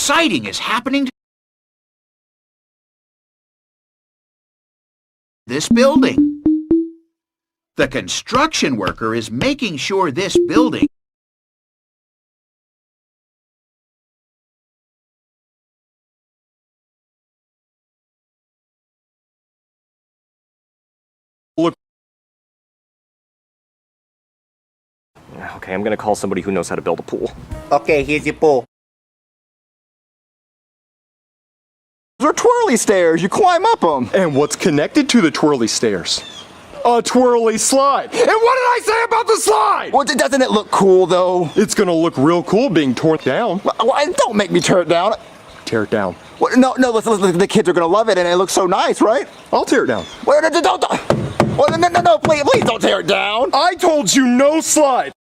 exciting is happening to this building. The construction worker is making sure this building Okay, I'm gonna call somebody who knows how to build a pool. Okay, here's your pool. Those are twirly stairs. You climb up them. And what's connected to the twirly stairs? A twirly slide. And what did I say about the slide? Well, doesn't it look cool, though? It's gonna look real cool being torn down. Well, don't make me tear it down. Tear it down. Well, no, listen, the kids are gonna love it, and it looks so nice, right? I'll tear it down. Well, no, please don't tear it down. I told you no slide.